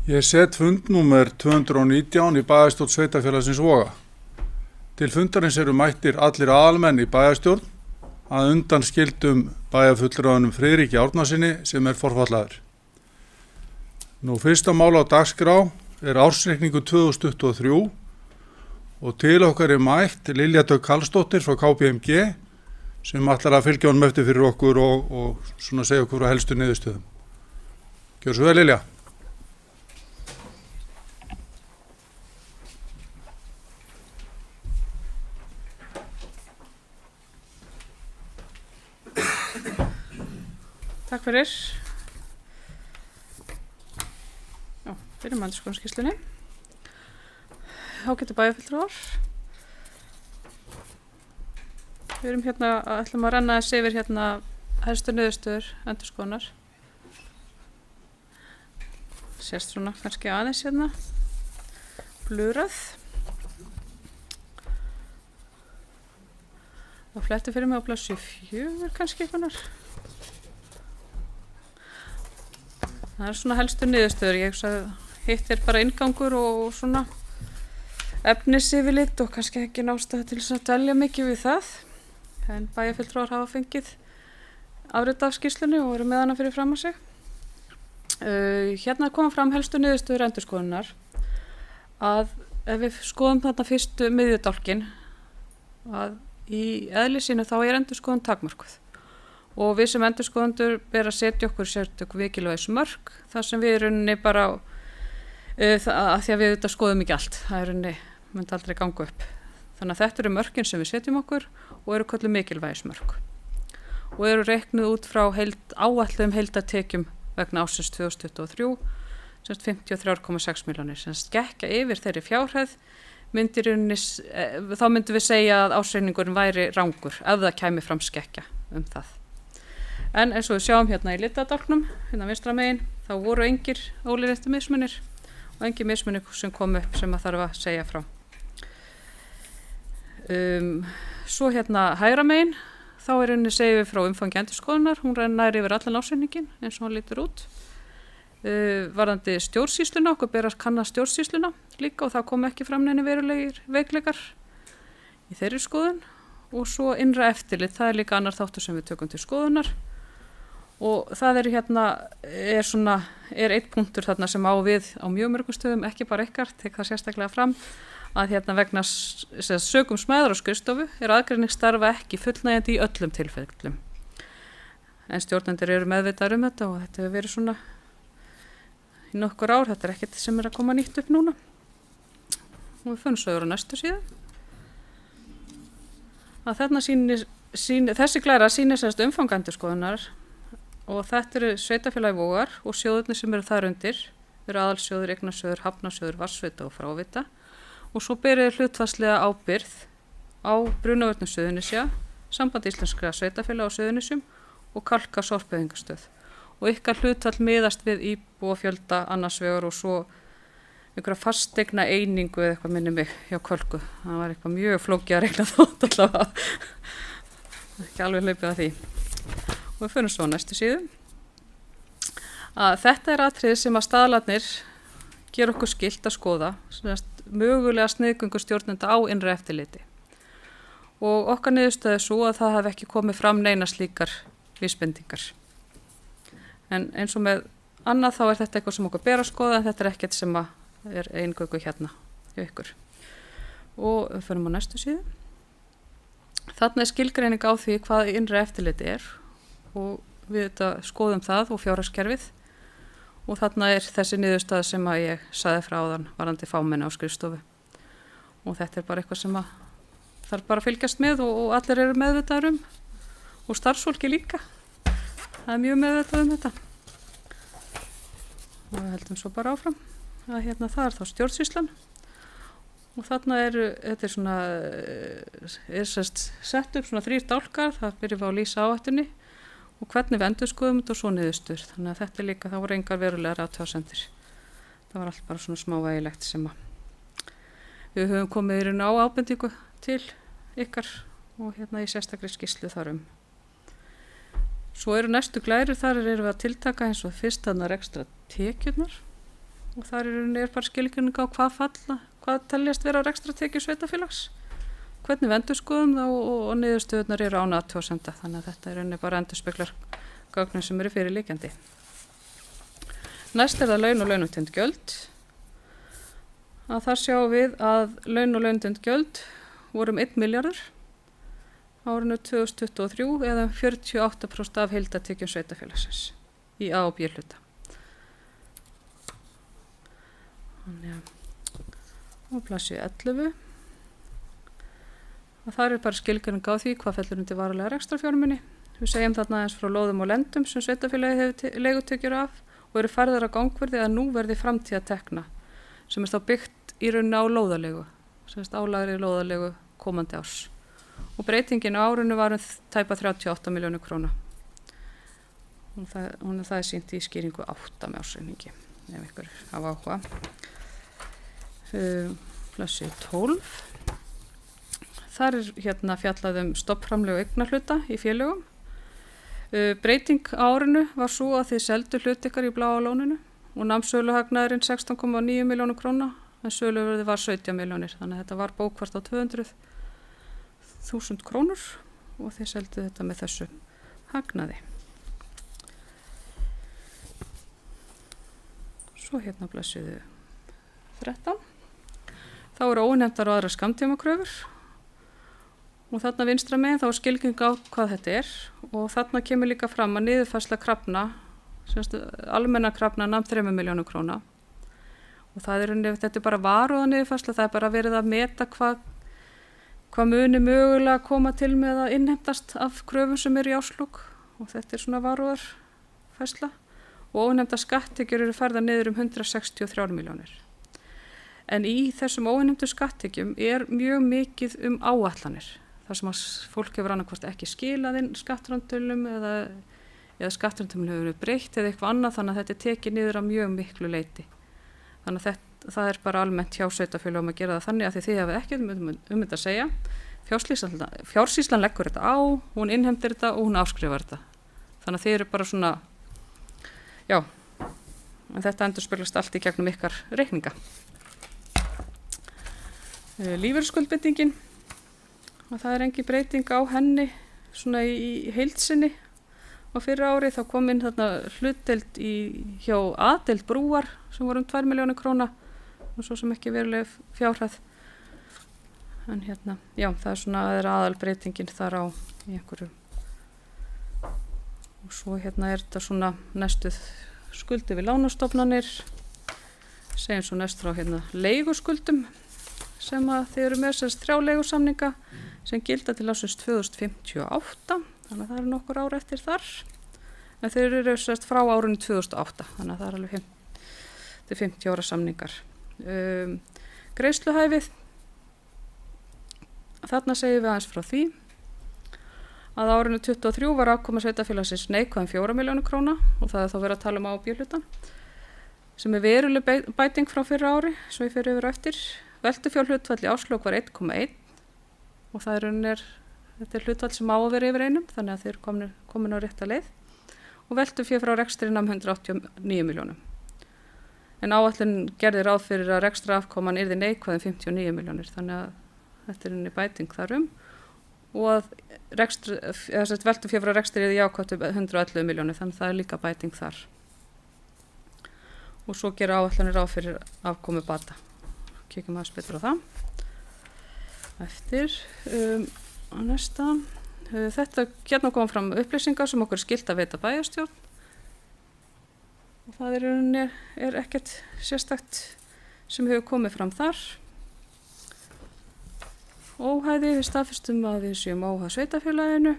Ég set fundnúmer 219 í bæjarstjórn Sveitarfélagsins Voga. Til fundarins eru mættir allir aðalmenn í bæjarstjórn að undan skildum bæjarfulltrúanum Friðriki Árnasyni sem forfallaður. Fyrsta mál á dagskrá er ársreikningur 2023 og til okkar er mætt Lilja Dögg Karlsdóttir frá KPMG sem ætlar að fylgja honum eftir fyrir okkur og svona segja okkur á helstu niðurstöðum. Gjörðu svo vel, Lilja. Takk fyrir. Byrjum endurskoðunarskýrslunni. Ágætu bæjarfulltrúar. Við erum ætlum að renna þessi yfir helstu niðurstöður endurskoðunar. Sést svona kannski aðeins blurað. Það fletti fyrir mig á blaðsíðu 4 kannski einhvernar. Það er svona helstu niðurstöður. Ég hugsa að hitt er bara inngangur og svona efnisyfirlit og kannski ekki ástæða til þess að dvelja mikið við það. En bæjarfulltrúar hafa fengið afrit af skýrslunni og eru með hana fyrir fram að sig. Hérna koma fram helstu niðurstöður endurskoðunar að ef við skoðum þarna fyrstu miðjudálkinn að í eðli sínu þá er endurskoðun takmörkuð. Og við sem endurskoðendur ber að setja okkur sérstök mikilvægismörk þar sem við rauninni bara að því að við skoðum ekki allt. Það rauninni myndi aldrei ganga upp. Þannig að þetta eru mörkin sem við setjum okkur og eru kölluð mikilvægismörk. Og eru reiknuð út frá áætluðum heildartekjum vegna ársins 2023, sem 53,6 milljónir. Sem skekkja yfir þeirri fjárhæð þá myndum við segja að ársreikningurinn væri rangur ef það kæmi fram skekkja það. En eins og við sjáum í litadálknum, vinstra megin, þá voru engir óleiðréttir mismunir og engir mismunir sem kom upp sem að þarf að segja frá. Svo hægra megin, þá er segjum við frá umfangi endurskoðunar, hún nær yfir allan ársreikninginn eins og hann lítur út. Varðandi stjórnsýsluna, okkur ber að kanna stjórnsýsluna líka og það kom ekki fram neini verulegir veikleikar í þeirri skoðun. Og svo innra eftirlit, það er líka annar þáttur sem við tökum til skoðunar. Og það er einn punktur þarna sem á við á mjög mörgum stöðum, ekki bara ykkar, tek það sérstaklega fram, að vegna sökum smæðar á skrifstofu er aðgreiningsstarfa ekki fullnægjandi í öllum tilfellum. En stjórnendur eru meðvitaðir þetta og þetta hefur verið svona í nokkur ár, þetta er ekkert sem er að koma nýtt upp núna. Og við finnum svo yfir á næstu síðu. Að þarna þessi glæra sýnir umfang endurskoðunar og þetta eru sveitarfélagi Vogar og sjóðirnir sem eru þar undir, eru aðalsjóður, eignasjóður, hafnasjóður, vatnsveita og frávita og svo berið hlutfallslega ábyrgð á Brunavörnum Suðurnesja, Samband íslenskra sveitarfélaga á Suðurnesjum og Kalka sorpeyðingarstöð. Og ykkar hlutfall miðast við íbúafjölda annars vegar og svo einhverja fasteigna einingu eða eitthvað minni mig hjá Kölku. Það var eitthvað mjög flókið að reikna þótt allavega. Ekki alveg hlaupið að því. Og við fyrir svo næstu síðu. Að þetta er atriði sem að staðlarnir gera okkur skylt að skoða, mögulega sniðgöngu stjórnenda á innra eftirliti. Og okkar niðurstöðu svo að það hafi ekki komið fram neina slíkar vísbendingar. En eins og með annað þá er þetta eitthvað sem okkur ber að skoða en þetta er ekkert sem að er eingöngu hjá ykkur. Og við förum á næstu síðu. Þarna er skilgreining á því hvað innra eftirliti er og við skoðum það og fjárhagskerfið og þarna er þessi niðurstaða sem að ég sagði frá áðan varðandi fámenni á skrifstofu. Og þetta er bara eitthvað sem að þarf bara að fylgjast með og allir eru meðvitaðir og starfsfólki líka. Það er mjög meðvitað þetta. Og við heldum svo bara áfram. Að það er þá stjórnsýslan og þarna þetta er sett upp svona 3 dálkar, það byrjum við á að lýsa áhættunni og hvernig við endurskoðum þetta og svo niðurstöður. Þannig að þetta líka, það voru engar verulegar athugasemdir. Það var allt bara svona smávægilegt sem að við höfum komið á ábendingu til ykkar og í sérstakri skýrslu þar Svo eru næstu glærur, þar erum við að tiltaka eins og fyrst þannig ekstra tekjurnar og þar er bara skilgreining á hvað teljast vera rekstrartekjur sveitarfélags, hvernig við endurskoðum þá og niðurstöðurnar eru án athugasemda, þannig að þetta bara endurspeglar gögnin sem eru fyrirliggjandi. Næst það laun og launatengd gjöld. Að þar sjáum við að laun og launatengd gjöld voru 1 milljarður árinu 2023 eða 48% af heildartekjum sveitafélagsins í A og B hluta. Þannig að blaðsíðu 11 að það bara skilgreining á því hvað fellur undir varanlega rekstrarfjármuni. Við segjum þarna aðeins frá lóðum og lendum sem sveitafélagi hefur leigutekjur af og eru færðar á gangverði að nú verði framtíðatekna sem þá byggt í rauninni á lóðalegu, sem álagri lóðalegu komandi árs. Og breytingin á árinu var tæpa 38 milljónir króna. Það er sýnt í skýringu 8 með ársreikningi, ef ykkur hafa áhuga. Blaðsíðu 12. Þar fjallað stofnframlög og eignarhluta í félögum. Breyting á árinu var svo að þið seldu hlut ykkar í Bláa lóninu og nam söluhagnaðurinn 16,9 milljónir króna en söluverðið var 17 milljónir, þannig að þetta var bókfært á 200.000 krónur og þið seldu þetta með þessu hagnaði. Svo blaðsíðu 13. Þá eru ónefndar og aðrar skammtímakröfur og þarna vinstra megin þá er skilgreining á hvað þetta er og þarna kemur líka fram að niðurfærsla krafna, almenna krafna nam 3 milljónum króna og þetta er bara varúða niðurfærsla, það er bara verið að meta hvað muni mögulega koma til með að innheimtast af kröfum sem eru í árslok og þetta er svona varúðarfærsla og ónefndar skatttekjur eru færðar niður 163 milljónir. En í þessum óinnheimtu skatttekjum er mjög mikið áætlanir, þar sem að fólk hefur annarkvort ekki skilað inn skattframtölum eða skattframtölum hefur verið breytt eða eitthvað annað, þannig að þetta er tekið niður á mjög miklu leyti. Þannig að það er bara almennt hjá sveitarfélögum að gera það þannig að þið hafið ekki þetta að segja. Fjársýslan leggur þetta á, hún innheimtir þetta og hún afskrifar þetta. Þannig að þið eru bara svona, já, en þetta endurspeglast allt í gegnum ykkar reikninga. Lífeyrisskuldbindingin og það er engin breyting á henni svona í heildsinni og fyrir ári þá kom inn þarna hlutdeild hjá A-deild brúar sem voru 2 milljónir króna og svo sem ekki veruleg fjárhæð en já, það er svona aðalbreytingin þar á í einhverju og svo er þetta svona næstuð skuldi við lánastofnanir segjum svo næst frá leiguskuldum sem að þið eru með 3 leigusamninga sem gilda til ásins 2058, þannig að það eru nokkur ár eftir þar, en þeir eru frá árunni 2008, þannig að það er alveg 50 ára samningar. Greiðsluhæfið, þarna segjum við aðeins frá því að árunni 23 var afkoma sveitarfélagsins neikvæð 4 milljónir króna og það er þá verið að tala A og B hluta, sem er veruleg bæting frá fyrra ári, svo ég fer yfir á eftir. Veltufjárhlutfall í árslok var 1,1 og þetta er hlutfall sem á að vera yfir 1, þannig að þeir eru komin á rétta leið og veltufjár frá rekstri nam 189 milljónum. En áætlun gerði ráð fyrir að rekstrarafkoman yrði neikvæð 59 milljónir, þannig að þetta er bæting þar og að veltufjár frá rekstri yrði jákvætt 111 milljónir, þannig að það er líka bæting þar. Og svo gera áætlunir ráð fyrir afkomu bata. Kíkjum aðeins betur á það. Eftir á næsta. Þetta kom fram upplýsingar sem okkur er skylt að veita bæjarstjórn. Og það er ekkert sérstakt sem hefur komið fram þar. Óhæði, við staðfestum að við séum óhæð sveitarfélaginu.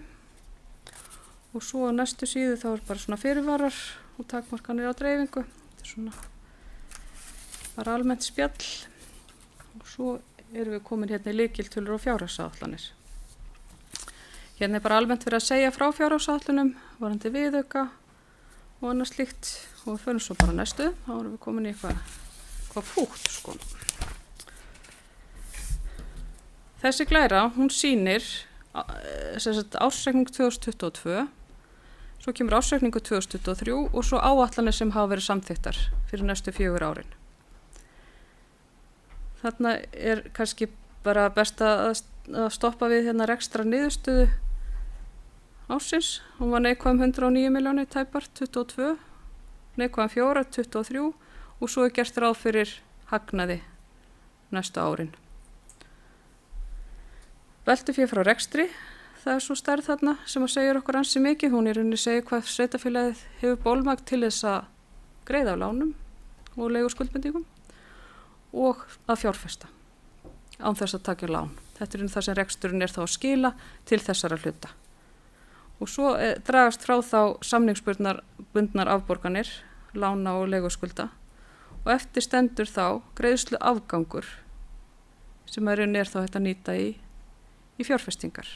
Og svo á næstu síðu þá er bara svona fyrirvarar og takmarkanir á dreifingu. Þetta er svona bara almennt spjall. Og svo erum við komin í lykiltölur og fjárhagsáætlanir. Hérna er bara almennt verið að segja frá fjárhagsáætlunum, varðandi viðauka og annað slíkt og við förum svo bara næstu, þá erum við komin í eitthvað fúgt sko. Þessi glæra, hún sýnir ársreikning 2022, svo kemur ársreikningu 2023 og svo áætlanir sem hafa verið samþykktar fyrir næstu 4 árin. þarna kannski bara best að stoppa við hérna rekstra niðurstöðu ársins. Hún var neikvæðum 109 milljónir tæpar, 22, neikvæðum 4, 23 og svo gert ráð fyrir hagnaði næstu árin. Veltufé frá rekstri, það svo stærð þarna sem að segja okkur ansi mikið. Hún rauninni segir hvað sveitarfélagið hefur bólmagn til þess að greiða af lánum og leiguskuldbindingum og að fjárfesta án þess að taka lán. Þetta það sem reksturinn þá að skila til þessara hluta. Og svo dragast frá þá samningsbundnar afborganir, lána og leiguskulda og eftir stendur þá greiðslu afgangur sem rauninni þá hægt að nýta í fjárfestingar.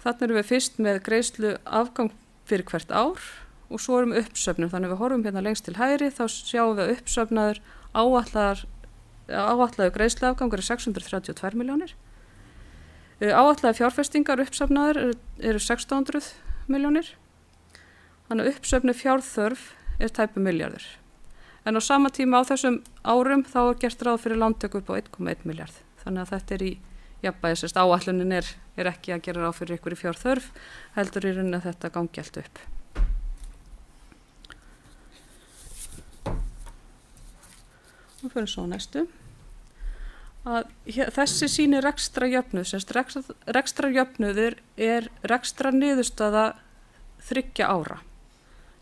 Þarna erum við fyrst með greiðslu afgang fyrir hvert ár og svo erum við uppsöfnum. Þannig við horfum hérna lengst til hægri, þá sjáum við uppsöfnaður áætlaður greiðslu afgangur 632 milljónir. Áætlaður fjárfestingar uppsöfnaður eru 1600 milljónir. Þannig að uppsöfnu fjárþörf tæpu milljarður. En á sama tíma á þessum árum þá gert ráð fyrir lántöku upp á 1,1 milljarð. Þannig að þetta í jafnvægi, áætlunin ekki að gera ráð fyrir ykkur í fjárþörf, heldur í rauninni að þetta gangi allt upp. Og fyrir svo næstu. Þessi sýnir rekstrajöfnuð, rekstrajöfnuður rekstraniðurstaða 3 ára.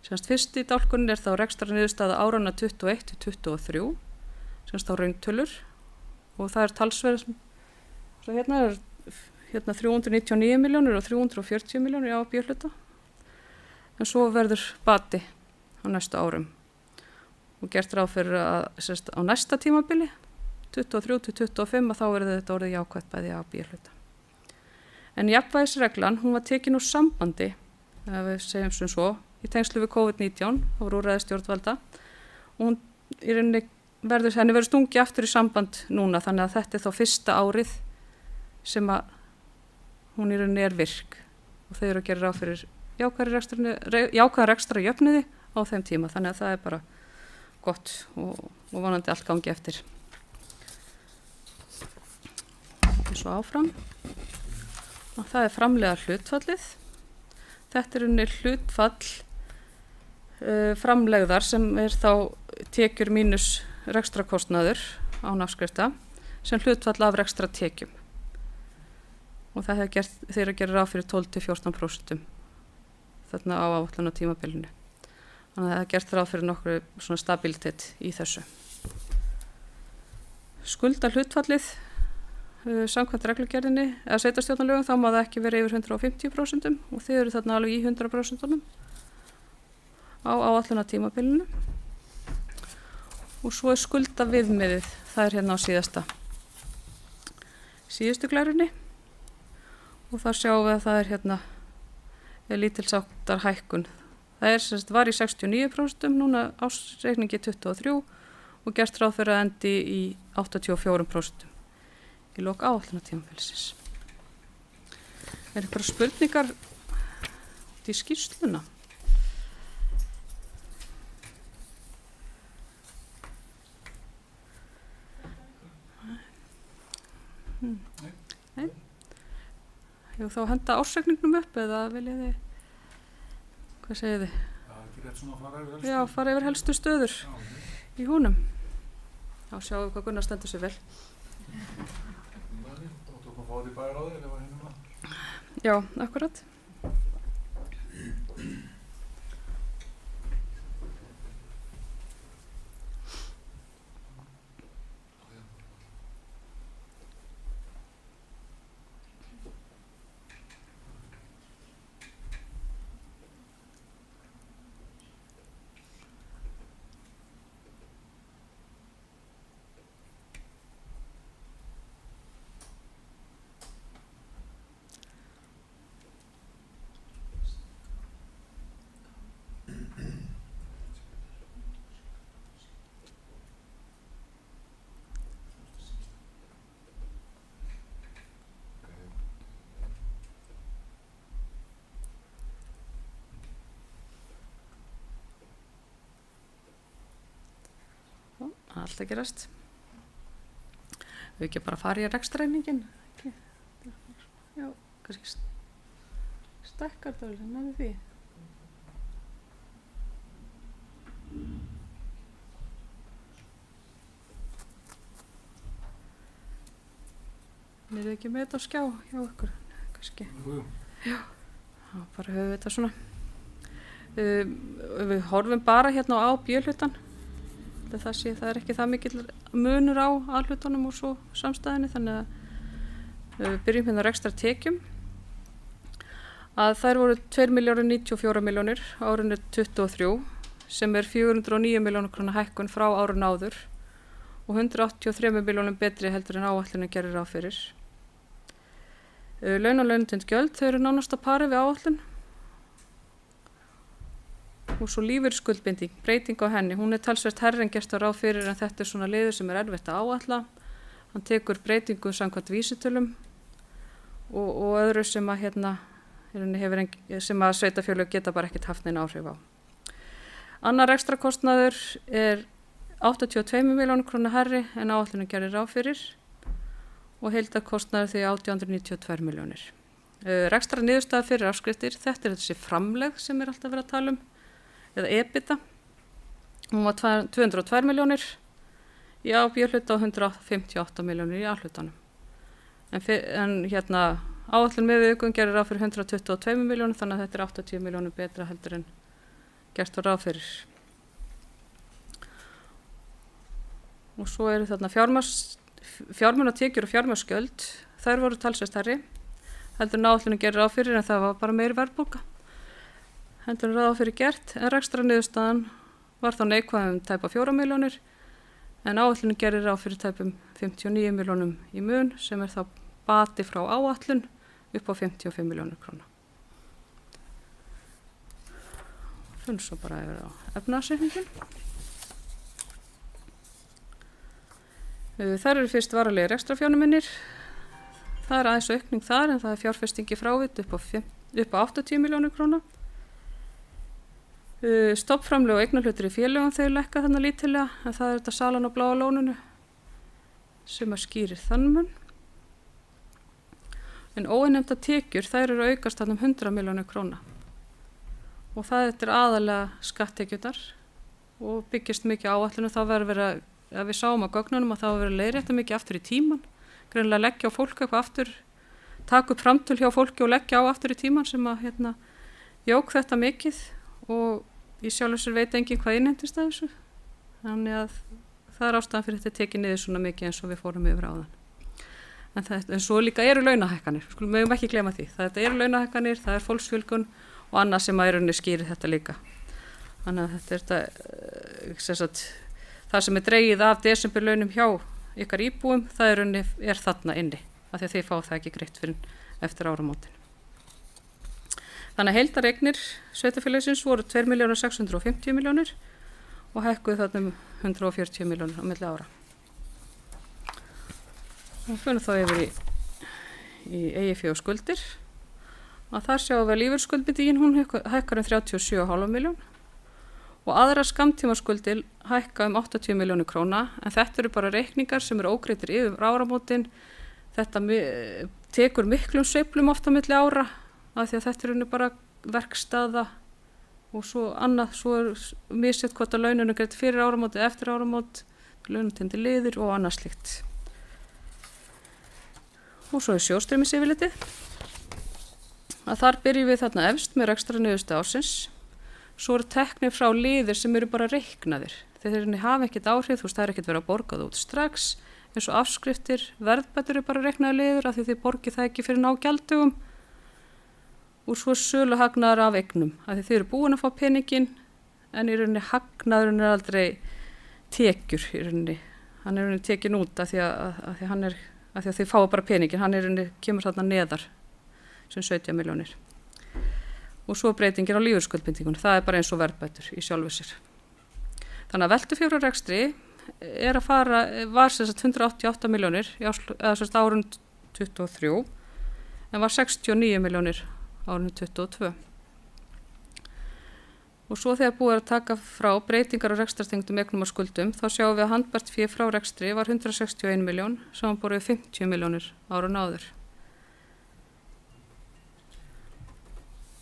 Fyrst í dálkunin þá rekstraniðurstaða áranna 21 til 23, á rauntölur og það talsverð. Svo hérna 399 milljónir og 340 milljónir á B-hluta. En svo verður bati á næstu árum og gert ráð fyrir að á næsta tímabili 23 til 25 að þá verður þetta orðið jákvætt bæði á B-hluta. En jafnvægisreglan, hún var tekin úr sambandi, ef við segjum sem svo, í tengslu við COVID-19, þá voru úrræði stjórnvalda og hún henni verður stungið aftur í samband núna, þannig að þetta þá fyrsta árið sem að hún í rauninni virk og þau eru að gera ráð fyrir jákvæða rekstrajöfnuði á þeim tíma, þannig að það bara gott og vonandi allt gangi eftir. Og svo áfram. Og það framlega hlutfallið. Þetta rauninni hlutfall framlegðar sem þá tekjur mínus rekstrakostnaður án afskrifta sem hlutfall af rekstratekjum. Og það þeir að gera ráð fyrir 12 til 14% þarna á áætlun og tímabilinu. Þannig að það gert ráð fyrir nokkru svona stabilitet í þessu. Skulda hlutfallið samkvæmt reglugerðinni eða sveitarstjórnarlögum þá má það ekki vera yfir 150% og þið eru þarna alveg í 100% á áætlun og tímabilinu. Og svo skulda viðmiðið, það hérna á síðustu glærunni. Og þar sjáum við að það hérna lítilsháttar hækkun. Það var í 69%, núna ársreikningi 23 og gert ráð fyrir að endi í 84% í lok áætlunartímabilsins. Einhverjar spurningar út í skýrsluna? Nei. Jú, þá henda ársreikningnum upp eða viljið þið, hvað segið þið? Ekki rétt svona að fara yfir helstu. Já, fara yfir helstu stöður í húnum. Þá sjáum við hvað Gunnar stendur sér vel. Þá tókum að fá því bæjaráði eða var hinnum að? Já, akkurat. Allt að gerast. Við ekki bara fara í rekstræningin. Já, kannski stækkar það alveg með því. Við ekki með þetta á skjá hjá ykkur, kannski. Já, þá bara höfum við þetta svona. Við horfum bara hérna á B-hlutan. Það er ekki það mikill munur á A-hlutanum og svo samstæðinni, þannig að við byrjum hérna á rekstrartekjum. Að þær voru 2.094.000.000 á árinu 23 sem er 409 milljónir króna hækkun frá árinu áður og 183 milljónum betri heldur en áætlunin gerir ráð fyrir. Laun og launatengd gjöld, þau eru nánast að pari við áætlun. Og svo lífeyrisskuldbinding, breyting á henni, hún er talsvert hærri en gert á ráð fyrir en þetta er svona liður sem er erfitt að áætla. Hann tekur breytingu samkvæmt vísitölum og öðru sem að sem að sveitarfélög geta bara ekkert haft neina áhrif á. Annar rekstrakostnaður er 82 milljónir króna hærri en áætlunin gerir ráð fyrir og heildarkostnaður því 892 milljónir. Rekstrar niðurstaða fyrir afskriftir, þetta er þessi framlegð sem er alltaf verið að tala um, eða EBITDA. Hún var 202 milljónir í A-B-hluta og 158 milljónir í A-hlutanum. En áætlun með viðaukum gerir ráð fyrir 122 milljónir, þannig að þetta er 80 milljónir betra heldur en gert á ráð fyrir. Og svo eru þarna fjármunatekjur og fjármagnsgjöld, þær voru talsvert hærri heldur en áætlunin gerir ráð fyrir, en það var bara meiri verðbólga heldur en ráð fyrir gert, en rekstrarniðurstaðan var þá neikvæð tæpa 4 milljónir, en áætlunin gerir ráð fyrir tæpum 59 milljónum í mun sem er þá bati frá áætlun upp á 55 milljónir króna. Fyrir svo bara yfir á efnahagsreikninginn. Þar eru fyrst varanlegir rekstrarfjármunir. Það er aðeins aukning þar, en það er fjárfestingi frávit upp á 80 milljónir króna. Stofnframlög og eignarhlutir í félögum þau lækka þarna lítillega, en það er þetta salan á Bláa lóninu sem að skýrir þann mun. En óinnheimta tekjur, þær eru aukast þarna 100 milljónir króna. Og það er aðalega skatttekjurnar og byggist mikið áætlun og þá verður verið að við sáum á gögnunum að þá verður leiðrétta mikið aftur í tíman. Greinilega leggja á fólk eitthvað aftur, taka upp framtöl hjá fólki og leggja á aftur í tíman sem að jók þetta mikið og í sjálfu sér veit enginn hvað innheimtist af þessu. Þannig að það er ástæðan fyrir þetta tekið niður svona mikið eins og við fórum yfir áðan. En svo líka eru launahækkanir, við mögum ekki gleyma því. Þetta eru launahækkanir, það er fólksfjölgun og annað sem að skýrir þetta líka. Þannig að þetta er það sem er dregið af desemberlaunum hjá ykkar íbúum, það er þarna inni, af því að þið fá það ekki greitt fyrir eftir áramótin. Þannig að heildareignir sveitarfélagsins voru 2.650.000.000 og hækkuðu þarna 140 milljónir á milli ára. Og fyrir þá yfir í eigið fé og skuldir. Og þar sjáum við lífeyrisskuldbindingin, hún hækkar 37,5 milljón og aðrar skammtímaskuldir hækka 80 milljónir króna, en þetta eru bara reikningar sem eru ógreiddir yfir áramótin. Þetta tekur miklum sveiflum oft á milli ára, af því að þetta eru bara verkstaða og svo annað, svo er misjætt hvort að launinu greitt fyrir áramót eða eftir áramót, launatengdir liðir og annað slíkt. Og svo er sjóstreymisyfirlitið. Að þar byrjum við þarna efst með rekstrarniðurstöðu ársins. Svo eru teknir frá liðir sem eru bara reiknaðir. Þeir hafa ekkert áhrif, það er ekkert verið að borga það út strax, eins og afskriftir, verðbætur eru bara reiknaðir liður af því þið borgið það ekki fyrir ná gjaldögum. Og svo sölu hagnaðar af eignum, af því þið eru búin að fá peningin, en í rauninni hagnaðurinn er aldrei tekjur í rauninni. Hann er rauninni tekin út af því að þið fá bara peningin, hann er rauninni kemur þarna neðar sem 17 milljónir. Og svo breytingir á lífeyrisskuldbindingunni, það er bara eins og verðbætur í sjálfu sér. Þannig að veltufjár á rekstri var 188 milljónir eða árun 23, en var 69 milljónir árun 22. Og svo þegar búið að taka frá breytingar á rekstrartengdum eignum og skuldum, þá sjáum við að handbært fé frá rekstri var 161 miljón, samanborið 50 milljónir árun áður.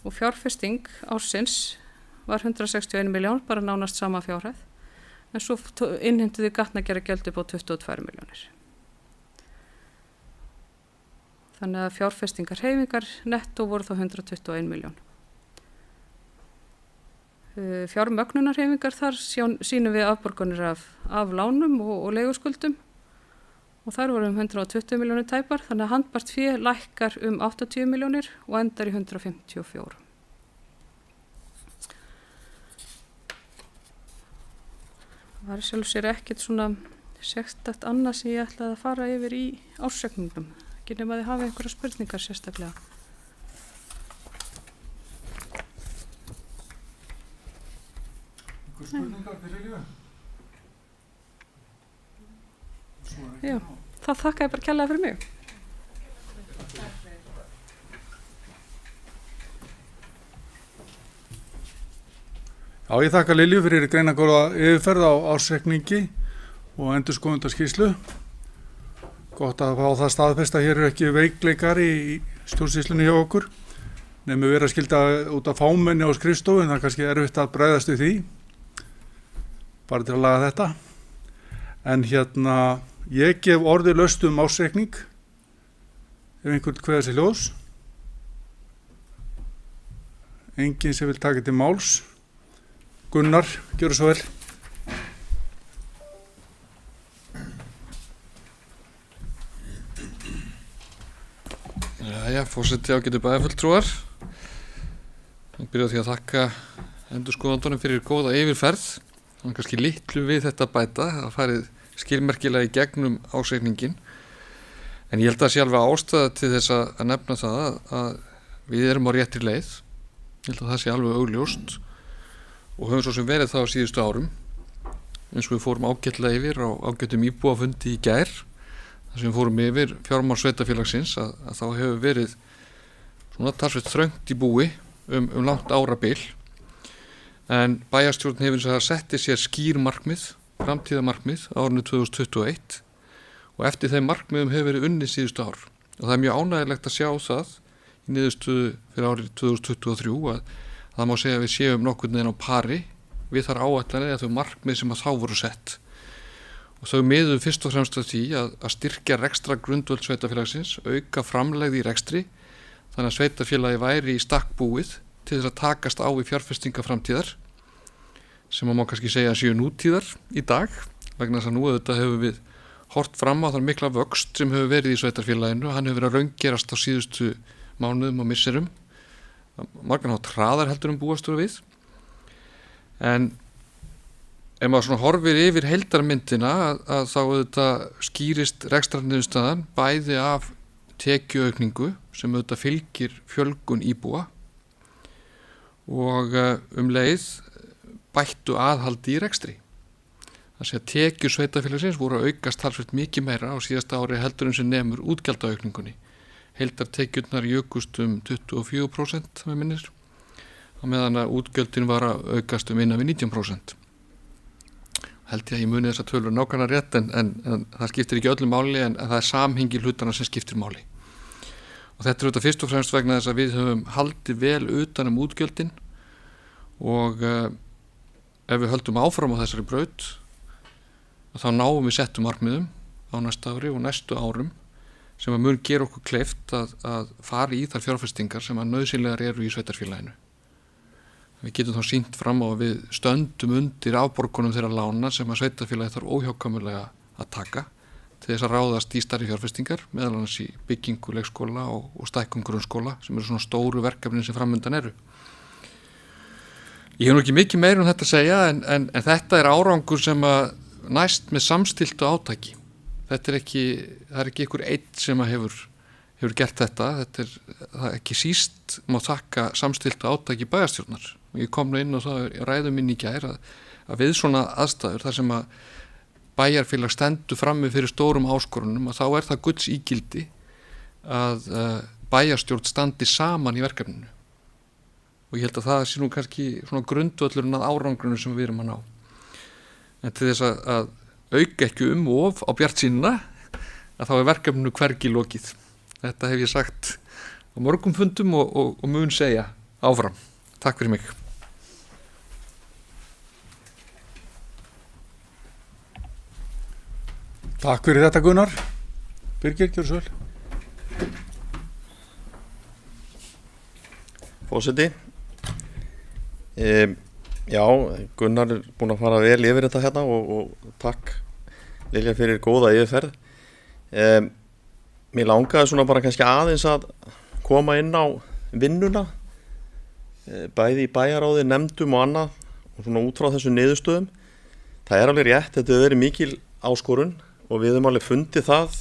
Og fjárfesting ársins var 161 miljón, bara nánast sama fjárhæð, en svo innheimtuðu gatnagerðargjöld upp á 22 milljónir. Þannig að fjárfestingar hreyfingar nettó voru þá 121 miljón. Fjármögnunarhreyfingar þar sýnum við afborganir af lánum og leiguskuldum og þar voru 120 milljónir tæpar, þannig að handbært fé lækkar 80 milljónir og endar í 154. Það var sjálf sér ekkert svona sérstakt annað sem ég ætlaði að fara yfir í ársreikningum, ekki nema þið hafa einhverja spurningar sérstaklega. Spurningar fyrir Lilju? Já, það þakka ég bara kærlega fyrir mig. Já, ég þakka Lilju fyrir greinargóða yfirferð á ársreikningi og endurskoðunarskýrslu. Gott að fá það staðfest að hér eru ekki veikleikar í stjórnsýslunni hjá okkur. Nefnum vera skilda út af fámenni á skrifstofu, en það er kannski erfitt að bregðast við því. Bara til að laga þetta. En ég gef orði laust ársreikning, ef einhvern kveður sér ljós. Enginn sem vil taka til máls. Gunnar, gjörðu svo vel. Jæja, forseti ágætu bæjarfulltrúar. Ég byrja á því að þakka endurskoðendunum fyrir góða yfirferð. Það er kannski litlu við þetta bæta, það farið skilmerkilega í gegnum ársreikningin. En ég held að það sé alveg ástæða til þess að nefna það að við erum á réttri leið. Ég held að það sé alveg augljóst og höfum svo sem verið það á síðustu árum. Eins og við fórum ágætlega yfir á ágætum íbúafundi í gær, þar sem við fórum yfir fjármál sveitarfélagsins, að þá hefur verið svona talsvert þröngt í búi langt árabil. En bæjarstjórn hefur hins vegar setti sér skýr markmið, framtíðarmarkmið á árinu 2021 og eftir þeim markmiðum hefur verið unnið síðustu ár. Og það er mjög ánægjulegt að sjá það í niðurstöðu fyrir árið 2023 að það má segja að við séum nokkurn veginn á pari við þar áætlanir eða þau markmið sem að þá voru sett. Og þau miðuðu fyrst og fremst að því að styrkja rekstrargrundvöll sveitarfélagsins, auka framlegð í rekstri, þannig að sveitarfélagi væri í stakk búið til þess að takast á við fjárfestingaframtíðar, sem má kannski segja að séu nútíðar í dag, vegna þess að nú auðvitað hefur við hort fram á þann mikla vöxt sem hefur verið í sveitarfélaginu, hann hefur verið að raungerast á síðustu mánuðum og misserum, margan hátt hraðar heldur búastur við. En ef maður svona horfir yfir heildarmyndina að þá auðvitað skýrist rekstrarniðurstaðan bæði af tekjuaukningu sem auðvitað fylgir fjölgun íbúa og leið bættu aðhaldi í rekstri. Það sé að tekjur sveitarfélagsins voru að aukast talsvert mikið meira á síðasta ári heldur sem nemur útgjaldaaukningunni. Heildartekjurnar jukust 24% með minnir, á meðan að útgjöldin var að aukast innan við 19%. Held ég að ég muni þessa tölur nákvæmlega rétt en það skiptir ekki öllu máli en það er samhengi hlutana sem skiptir máli. Og þetta er auðvitað fyrst og fremst vegna þess að við höfum haldið vel utan útgjöldin og ef við höldum áfram á þessari braut þá náum við settum markmiðum á næsta ári og næstu árum sem að mun gera okkur kleift að fara í þær fjárfestingar sem að nauðsynlegar eru í sveitarfélaginu. Við getum þá sýnt fram á að við stöndum undir afborgunum þeirra lána sem að sveitarfélagi þarf óhjákvæmilega að taka til þess að ráðast í stærri fjárfestingar, meðal annars í byggingu leikskóla og stækkun grunnskóla sem eru svona stóru verkefnin sem framundan eru. Ég hef nú ekki mikið meira þetta að segja en þetta er árangur sem að næst með samstilltu átaki. Það er ekki einhver einn sem að hefur gert þetta er ekki síst má þakka samstilltu átaki bæjarstjórnar. Og ég kom nú inn á það í ræðum minni í gær að við svona aðstæður þar sem að bæjarfélag stendur frammi fyrir stórum áskorunum að þá er það Guðs ígildi að bæjarstjórn standi saman í verkefninu. og ég held að það sé nú kannski svona grundvöllurinn að árangrinu sem við erum að ná. En til þess að auka ekki of á bjartsýnina, að þá verkefninu hvergi lokið. Þetta hef ég sagt á mörgum fundum og mun segja áfram. Takk fyrir mig. Takk fyrir þetta, Gunnar. Birgir, gjörðu svo vel. Forseti. Já, Gunnar er búinn að fara vel yfir þetta hérna og takk Lilja fyrir góða yfirferð. Mér langaði svona bara kannski aðeins að koma inn á vinnuna, bæði í bæjarráði, nefndum og annað og svona út frá þessum niðurstöðum. Það er alveg rétt, þetta hefur verið mikil áskorun og við höfum alveg fundið það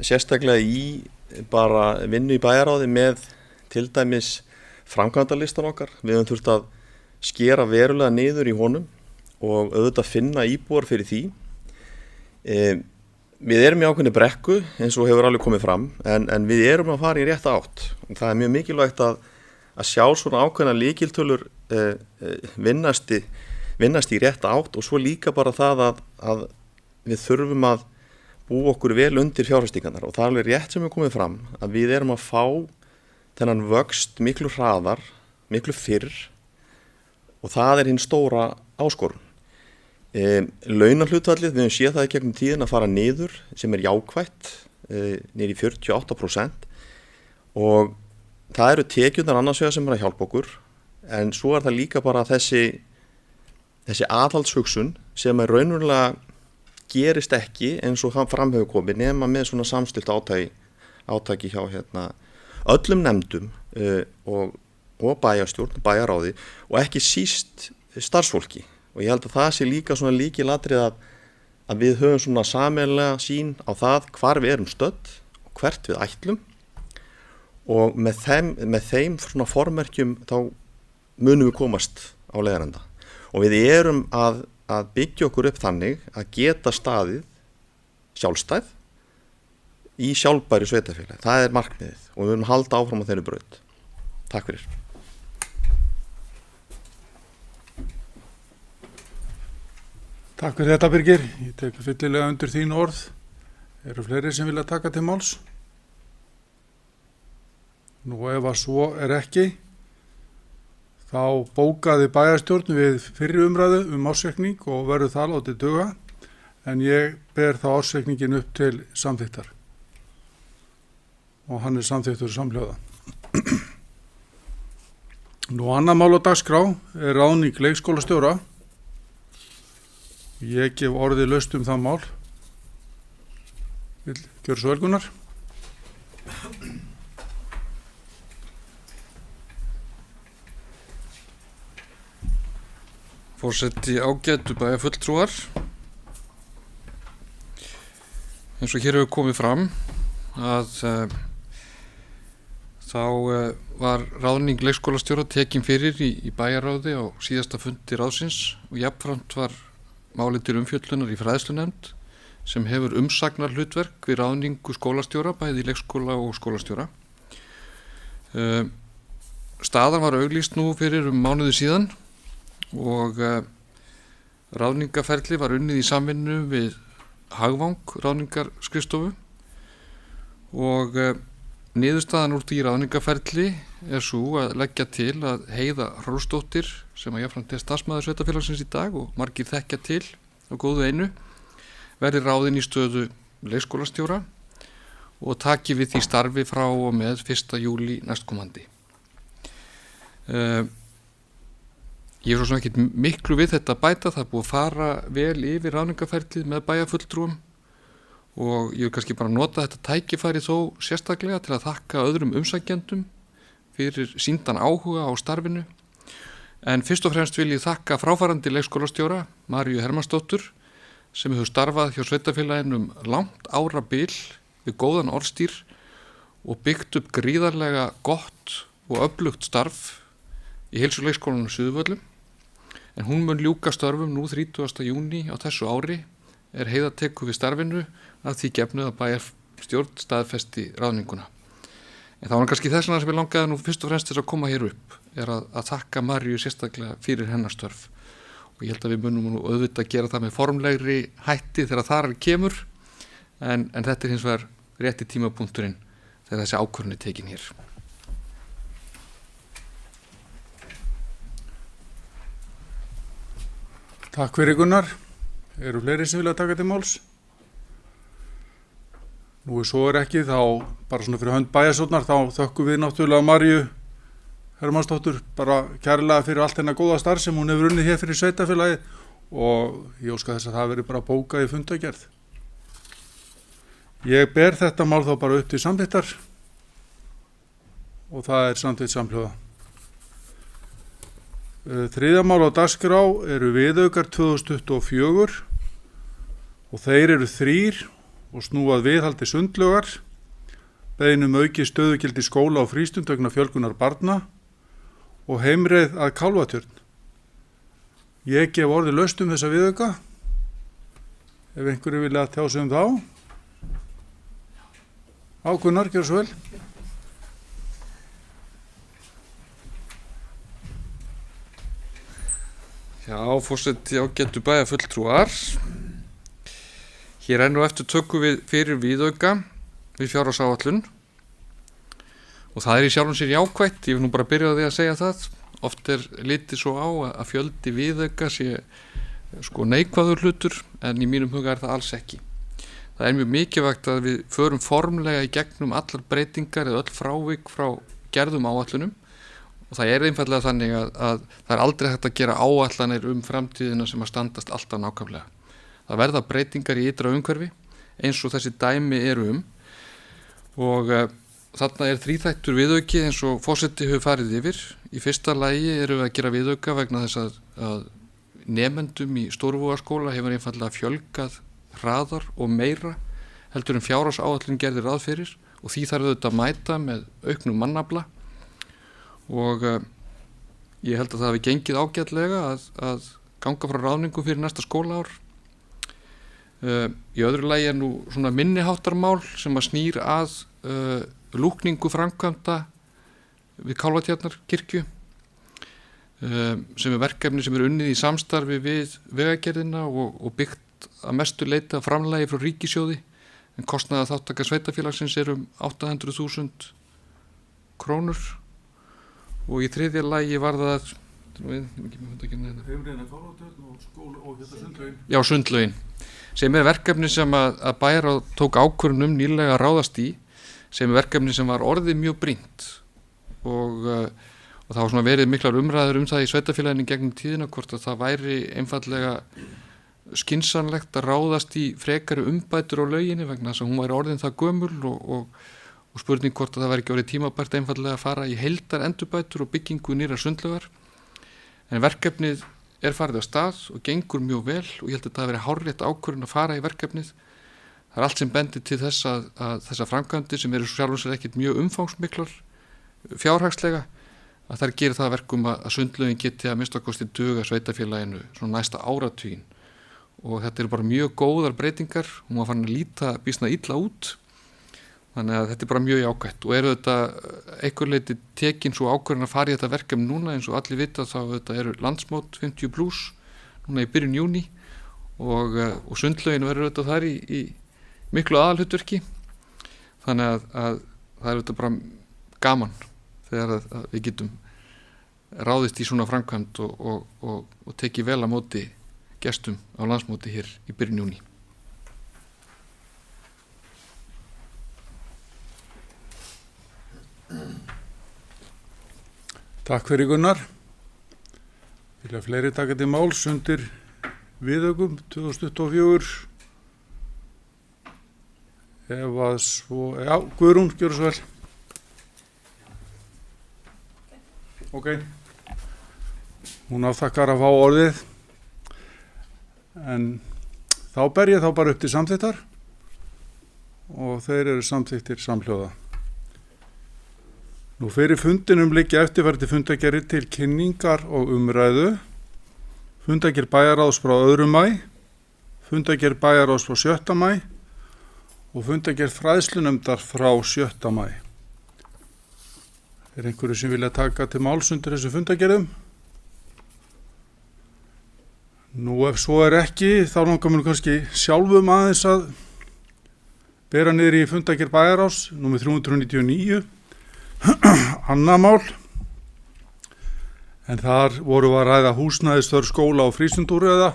sérstaklega í bara vinnu í bæjarráði með til dæmis framkvæmdalistan okkar. Við höfum þurft að skera verulega niður í honum og auðvitað finna íbúar fyrir því. Við erum í ákveðinni brekku eins og hefur alveg komið fram en við erum að fara í rétta átt. Það er mjög mikilvægt að sjá svona ákveðna lykiltölur vinnast í rétta átt og svo líka bara það að við þurfum að búa okkur vel undir fjárfestingarnar og það er alveg rétt sem er komið fram að við erum að fá þennan vöxt miklu hraðar, miklu fyrr og það er hinn stóra áskorun. Launahlutfallið, við höfum séð það í gegnum tíðin að fara niður sem er jákvætt, niður í 48% og það eru tekjurnar annars vegar sem er að hjálpa okkur en svo er það líka bara þessi aðhaldshugsun sem er raunverulega gerist ekki eins og fram hefur komið nema með svona samstillt átaki hjá öllum nefndum og bæjarstjórn, bæjarráði og ekki síst starfsfólki og ég held að það sé líka svona lykilatriði að við höfum svona sameiginlega sýn á það hvar við erum stödd og hvert við ætlum og með þeim svona formerkjum þá munum við komast á leiðarenda og við erum að byggja okkur upp þannig að geta staðið sjálfstæð í sjálfbæri sveitarfélagi. Það er markmiðið og við erum halda áfram á þeirri braut. Takk fyrir. Takk fyrir þetta, Birgir. Ég tek fyllilega undir þín orð. Eru fleiri sem vilja taka til máls? Nú ef að svo er ekki, þá bókaði bæjarstjórn við fyrri umræðu ársreikning og verður það látið duga, en ég ber þá ársreikningin upp til samþykktar. Og hann er samþykktur samhljóða. Nú annað mál á dagskrá er ráðning leikskólastjóra. Ég gef orðið laust það mál. Gjörðu svo vel, Gunnar. Forseti, ágætu bæjarfulltrúar. Eins og hér hefur komið fram að þá var ráðning leikskólastjóra tekin fyrir í bæjarráði á síðasta fundi ráðsins og jafnframt var málið til umfjöllunar í fræðslunefnd sem hefur umsagnar hlutverk við ráðningu skólastjóra, bæði leikskóla og skólastjóra. Staðan var auglýst nú fyrir mánuði síðan og ráðningaferli var unnið í samvinnu við Hagvang ráðningarskrifstofu og niðurstaðan úr því ráðningaferli er svo að leggja til að Heiða Hrólfsdóttir sem að jafnframt er starfsmaður sveitarfélagsins í dag og margir þekkja til á góðu einu verði ráðin í stöðu leikskólastjóra og taki við því starfi frá og með 1. júlí næstkomandi. Ég er svo sem ekki miklu við þetta að bæta, það er búið að fara vel yfir ráðningaferlið með bæjarfulltrúum og ég vil kannski bara nota þetta tækifæri þó sérstaklega til að þakka öðrum umsækjendum fyrir sýndan áhuga á starfinu. En fyrst og fremst vil ég þakka fráfarandi leikskólastjóra Maríu Hermannsdóttur sem hefur starfað hjá sveitarfélaginu langt árabil við góðan orðstýr og byggt upp gríðarlega gott og öflugt starf í heilsuleikskólanum Suðurvöllum. En hún mun ljúka störfum nú 30. júní á þessu ári er Heiða tekur við starfinu að því gefnu að bæjarstjórn staðfesti ráðninguna. En það var kannski þess vegna sem ég langaði nú fyrst og fremst þess að koma hér upp, er að þakka Maríu sérstaklega fyrir hennar störf. Og ég held að við munum nú auðvitað gera það með formlegri hætti þegar þar kemur, en þetta hins vegar rétti tímapunkturinn þegar þessi ákvörðun tekin hér. Takk fyrir Gunnar. Eru fleiri sem vilja taka til máls? Nú svo ekki, þá bara svona fyrir hönd bæjarstjórnar, þá þökkum við náttúrulega Maríu Hermannsdóttur bara kærlega fyrir allt hennar góða starf sem hún hefur unnið hér fyrir sveitafélagið og ég óska þess að það veri bara bókað í fundargerð. Ég ber þetta mál þá bara upp til samþykktar og það er samþykkt samhljóða. Þriðja mál á dagskrá eru viðaukar 2024 og þeir eru 3 og snúað viðhaldi sundlaugar, beiðnum auki stöðugildi skóla og frístund vegna fjölgunar barna og heimreið að Kálfatjörn. Ég gef orðið laust þessa viðauka, ef einhverju vilja tjá sig þá. Gunnar, gjör svo vel. Já, forseti ágætu bæjarfulltrúar. Hér nú eftir tökum við fyrir viðauka við fjárhagsáætlun og það í sjálfum sér jákvætt, ég vil nú bara byrja á því að segja það. Oft litið svo á að fjöldi viðauka sé neikvæður hlutur, en í mínum huga það alls ekki. Það mjög mikilvægt að við förum formlega í gegnum allar breytingar eða öll frávik frá gerðum áætlunum og það einfaldlega þannig að það aldrei hægt að gera áætlanir framtíðina sem að standast alltaf nákvæmlega. Það verða breytingar í ytra umhverfi eins og þessi dæmi eru og þarna þríþættur viðauki eins og forseti hefur farið yfir. Í fyrsta lagi erum við að gera viðauka vegna þess að nemendum í Stórvogaskóla hefur einfaldlega fjölgað hraðar og meira heldur fjárhagsáætlun gerði ráð fyrir og því þarf auðvitað að mæta með auknum mannafla og ég held að það hafi gengið ágætlega að ganga frá ráðningum fyrir næsta skólaár. Í öðru lagi nú svona minniháttarmál sem að snýr að lúkningu framkvæmda við Kálfatjarnarkirkju sem verkefni sem unnið í samstarfi við vegagerðina og byggt að mestu leita framlagi frá ríkissjóði en kostnaði þáttaka sveitafélagsins 800.000 krónur og í þriðja lagi var það sundlaugin sem sundlaugin sem að bæjarráð tók ákvörðun nýlega að ráðast í sem verkefni sem var orðið mjög brýnt og það var verið miklar umræður það í sveitafélaginu gegnum tíðina hvort að það væri einfaldlega skynsamlegt að ráðast í frekari umbætur á lauginni vegna þess að hún væri orðin það gömul og spurning hvort að það væri ekki orðið tímabært einfaldlega að fara í heildar endurbætur og byggingu nýrrar sundlaugar en verkefnið farið af stað og gengur mjög vel og ég held að það hafi verið hárrétt ákvörðun að fara í verkefnið. Það allt sem bendir til þess að þessar framkvæmdir sem sjálfum sér ekkert mjög umfangsmiklar fjárhagslega að þær gerir það verkum að sundlaugin geti að minnstakosti duga sveitafélaginu svona næsta áratuginn og þetta bara mjög góðar breytingar hún var farin að líta býsna illa út þannig að þetta bara mjög jákvætt og þetta einhver leyti tekin svo ákvörðun að fara í þetta verkefni núna eins og allir vita þá þetta landsmót 50+ núna í byrjun júní og sundlaugin verður þetta þar í miklu aðalhlutverki þannig að það þetta bara gaman þegar að við getum ráðist í svona framkvæmd og tekið vel á móti gestum á landsmóti hér í byrjun júní. Takk fyrir Gunnar. Vilja fleiri taka til máls undir viðaukum 2024? Ef að svo, já, Guðrún, gjörðu svo vel. Ok. Hún afþakkar að fá orðið. En þá ber ég þá bara upp til samþykktar og þeir eru samþykktir samhljóða. Nú fyrir fundinum liggja eftirfarandi fundargerðir til kynningar og umræðu. Fundargerð bæjarráðs frá 2. maí, fundargerð bæjarráðs frá 7. maí og fundargerð fræðslunefndar frá 7. maí. einhverju sem vilja taka til máls undir þessu fundagerðum? Nú ef svo ekki, þá langar mér kannski sjálfum aðeins að bera niður í fundagerð bæjarráðs, númer 399, annað mál. En þar voru að ræða húsnæðisþörf skóla og frístundúrræða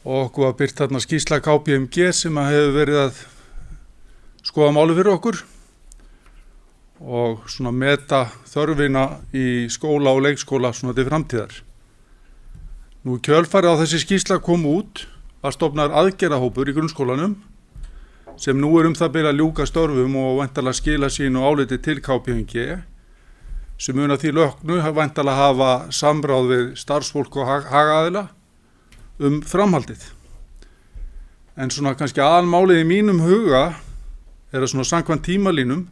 og okkur var birt þarna skýrsla KPMG sem að hefur verið að skoða máli fyrir okkur og svona meta þörfina í skóla og leikskóla svona til framtíðar. Nú kjölfarið á þessi skýrsla kom út var stofnaður aðgerðahópur í grunnskólanum sem nú það bil að ljúka störfum og væntanlega skila sínu áliti til KPMG sem mun að því loknu væntanlega hafa samráð við starfsfólk og hagaðila framhaldið. En svona kannski aðalmálið í mínum huga að svona samkvæmt tímalínum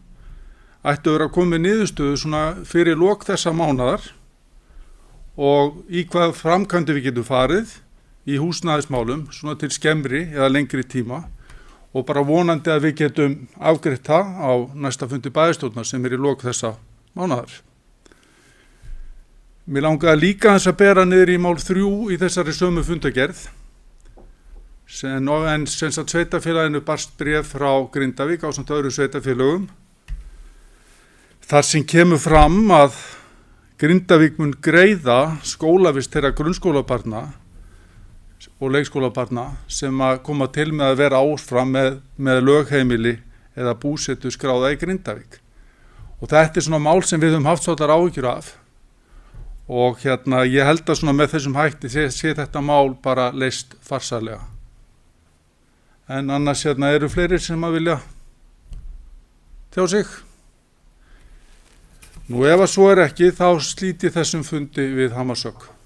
ættu að koma með niðurstöðu svona fyrir lok þessa mánaðar og í hvað framkvæmdi við getum farið í húsnæðismálum svona til skemmri eða lengri tíma og bara vonandi að við getum afgreitt það á næsta fundi bæjarstjórnar sem í lok þessa mánaðar. Mér langaði líka að bera niður í mál 3 í þessari sömu fundagerð en sem sagt sveitarfélaginu barst bréf frá Grindavík ásamt öðrum sveitarfélögum þar sem kemur fram að Grindavík mun greiða skólavist þeirra grunnskólabarna og leikskólabarna sem að koma til með að vera áfram með lögheimili eða búsetu skráða í Grindavík. Og þetta svona mál sem við höfum haft svolítið áhyggjur af og ég held að svona með þessum hætti sé þetta mál bara leyst farsællega. En annars eru fleiri sem að vilja tjá sig. Nú ef að svo ekki þá slíti þessum fundi við hamarsögn.